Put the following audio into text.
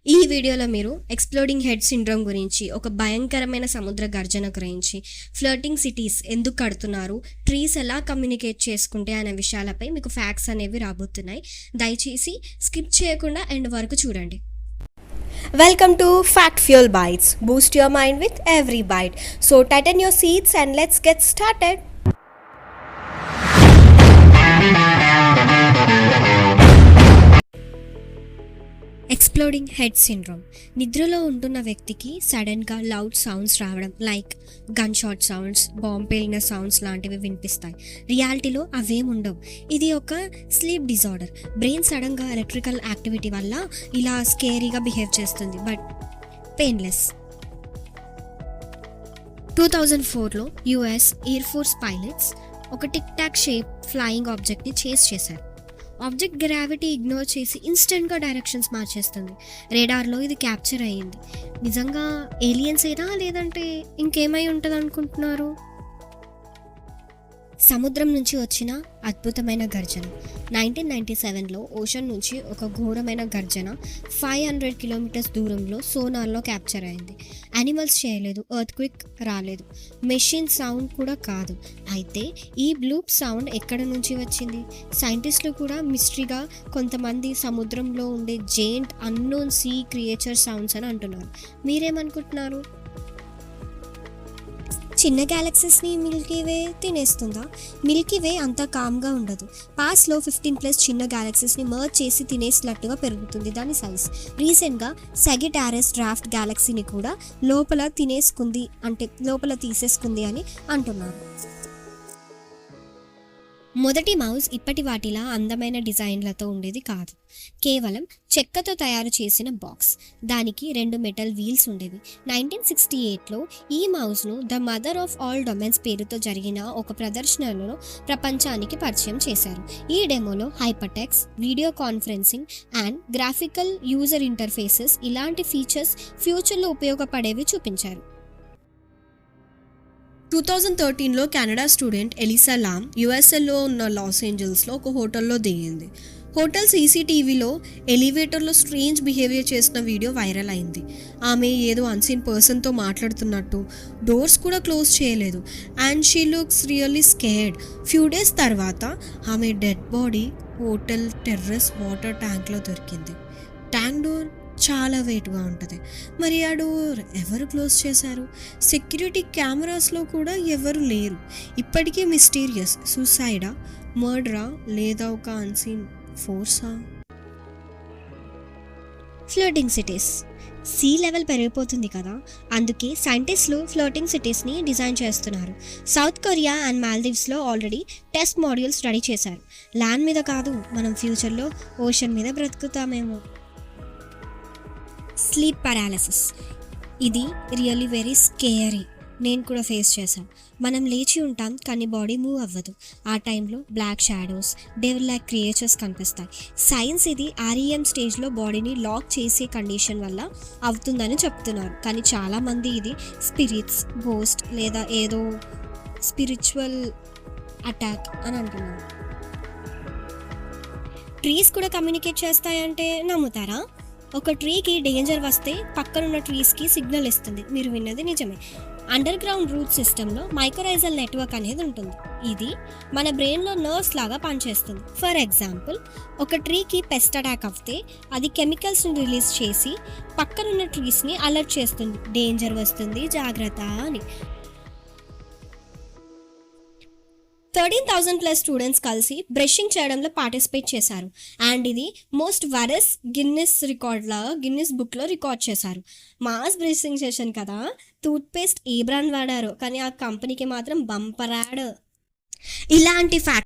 ఈ వీడియోలో మీరు ఎక్స్ప్లోడింగ్ హెడ్ సిండ్రోమ్ గురించి, ఒక భయంకరమైన సముద్ర గర్జన గురించి, ఫ్లోటింగ్ సిటీస్ ఎందుకు కడుతున్నారు, ట్రీస్ ఎలా కమ్యూనికేట్ చేసుకుంటే అనే విషయాలపై మీకు ఫ్యాక్ట్స్ అనేవి రాబోతున్నాయి. దయచేసి స్కిప్ చేయకుండా ఎండ్ వరకు చూడండి. Welcome to Fact Fuel Bites. Boost your mind with every bite. So tighten your seats and let's get started. Exploding head syndrome నిద్రలో ఉంటున్న వ్యక్తికి సడన్గా లౌడ్ సౌండ్స్ రావడం, like gunshot sounds, bomb పేలిన sounds లాంటివి వినిపిస్తాయి. రియాలిటీలో అవేం ఉండవు. ఇది ఒక స్లీప్ డిజార్డర్. బ్రెయిన్ సడన్గా ఎలక్ట్రికల్ యాక్టివిటీ వల్ల ఇలా స్కేరీగా బిహేవ్ చేస్తుంది, బట్ పెయిన్లెస్. 2004లో యుఎస్ ఎయిర్ ఫోర్స్ పైలట్స్ ఒక టిక్ టాక్ షేప్ ఫ్లయింగ్ ఆబ్జెక్ట్ని చేస్ చేశారు. ఆబ్జెక్ట్ గ్రావిటీ ఇగ్నోర్ చేసి ఇన్స్టెంట్గా డైరెక్షన్స్ మార్చేస్తుంది. రేడార్లో ఇది క్యాప్చర్ అయ్యింది. నిజంగా ఏలియన్స్ అయినా లేదంటే ఇంకేమై ఉంటుంది అనుకుంటున్నారు? సముద్రం నుంచి వచ్చిన అద్భుతమైన గర్జన. 1997లో ఓషన్ నుంచి ఒక ఘోరమైన గర్జన 500 కిలోమీటర్స్ దూరంలో సోనార్లో క్యాప్చర్ అయింది. యానిమల్స్ చేయలేదు, ఎర్త్ క్విక్ రాలేదు, మెషిన్ సౌండ్ కూడా కాదు. అయితే ఈ బ్లూప్ సౌండ్ ఎక్కడ నుంచి వచ్చింది? సైంటిస్టులు కూడా మిస్టరీగా కొంతమంది సముద్రంలో ఉండే giant unknown sea creature sounds అని అంటున్నారు. మీరేమనుకుంటున్నారు? చిన్న గ్యాలక్సీస్ని మిల్కీవే తినేస్తుందా? మిల్కీవే అంత కామ్గా ఉండదు. పాస్ట్లో 15+ చిన్న గ్యాలక్సీస్ని మర్జ్ చేసి తినేసినట్టుగా పెరుగుతుంది దాని సైజ్. రీసెంట్గా సగిటారస్ డ్రాఫ్ట్ గ్యాలక్సీని కూడా లోపల తీసేసుకుంది అని అంటున్నారు. మొదటి మౌస్ ఇప్పటి వాటిలా అందమైన డిజైన్లతో ఉండేది కాదు. కేవలం చెక్కతో తయారు చేసిన బాక్స్. దానికి 2 మెటల్ వీల్స్ ఉండేవి. 1968లో ఈ మౌస్ను the mother of all domains పేరుతో జరిగిన ఒక ప్రదర్శనలో ప్రపంచానికి పరిచయం చేశారు. ఈ డెమోలో hypertext, video conferencing and graphical user interfaces ఇలాంటి ఫీచర్స్ ఫ్యూచర్లో ఉపయోగపడేవి చూపించారు. 2013లో కెనడా స్టూడెంట్ ఎలిసా లామ్ యుఎస్ఏలో ఉన్న లాస్ ఏంజల్స్లో ఒక హోటల్లో దిగింది. హోటల్ సీసీటీవీలో ఎలివేటర్లో స్ట్రేంజ్ బిహేవియర్ చేసిన వీడియో వైరల్ అయింది. ఆమె ఏదో అన్సీన్ పర్సన్తో మాట్లాడుతున్నట్టు, డోర్స్ కూడా క్లోజ్ చేయలేదు, and she looks really scared. Few days తర్వాత ఆమె dead body hotel terrace water ట్యాంక్లో దొరికింది. ట్యాంక్ డోర్ చాలా వెయిట్గా ఉంటుంది. మరి ఆ డోర్ ఎవరు క్లోజ్ చేశారు? సెక్యూరిటీ కెమెరాస్లో కూడా ఎవరు లేరు. ఇప్పటికీ మిస్టీరియస్. సూసైడా, మర్డరా, లేదా ఒక అన్సీన్ ఫోర్సా? Floating cities. సీ లెవెల్ పెరిగిపోతుంది కదా, అందుకే సైంటిస్టులు ఫ్లోటింగ్ సిటీస్ని డిజైన్ చేస్తున్నారు. సౌత్ కొరియా అండ్ మాల్దీవ్స్లో ఆల్రెడీ టెస్ట్ మాడ్యూల్స్ రెడీ చేశారు. ల్యాండ్ మీద కాదు, మనం ఫ్యూచర్లో ఓషన్ మీద బ్రతుకుతామేమో. Sleep paralysis. ఇది రియల్లీ వెరీ స్కేరీ. నేను కూడా ఫేస్ చేశాను. మనం లేచి ఉంటాం కానీ బాడీ మూవ్ అవ్వదు. ఆ టైంలో black shadows, devil like creatures కనిపిస్తాయి. సైన్స్ ఇది REM స్టేజ్లో బాడీని లాక్ చేసే కండిషన్ వల్ల అవుతుందని చెప్తున్నారు. కానీ చాలామంది ఇది స్పిరిట్స్, గోస్ట్ లేదా ఏదో స్పిరిచువల్ అటాక్ అని అంటున్నారు. ట్రీస్ కూడా కమ్యూనికేట్ చేస్తాయంటే నమ్ముతారా? ఒక ట్రీకి డేంజర్ వస్తే పక్కనున్న ట్రీస్కి సిగ్నల్ ఇస్తుంది. మీరు విన్నది నిజమే. అండర్ గ్రౌండ్ రూట్ సిస్టంలో మైక్రోరైజల్ నెట్వర్క్ అనేది ఉంటుంది. ఇది మన బ్రెయిన్లో నర్వ్స్ లాగా పనిచేస్తుంది. ఫర్ ఎగ్జాంపుల్, ఒక ట్రీకి పెస్ట్ అటాక్ అవుతే అది కెమికల్స్ని రిలీజ్ చేసి పక్కనున్న ట్రీస్ని అలర్ట్ చేస్తుంది, డేంజర్ వస్తుంది జాగ్రత్త అని. 13,000+ స్టూడెంట్స్ కలిసి బ్రషింగ్ చేయడంలో పార్టిసిపేట్ చేశారు. అండ్ ఇది మోస్ట్ వైరస్ గిన్నిస్ బుక్లో రికార్డ్ చేశారు. మాస్ బ్రషింగ్ సెషన్ కదా. టూత్పేస్ట్ ఏ బ్రాండ్ వాడారో కానీ ఆ కంపెనీకి మాత్రం బంపర్ యాడ్. ఇలాంటి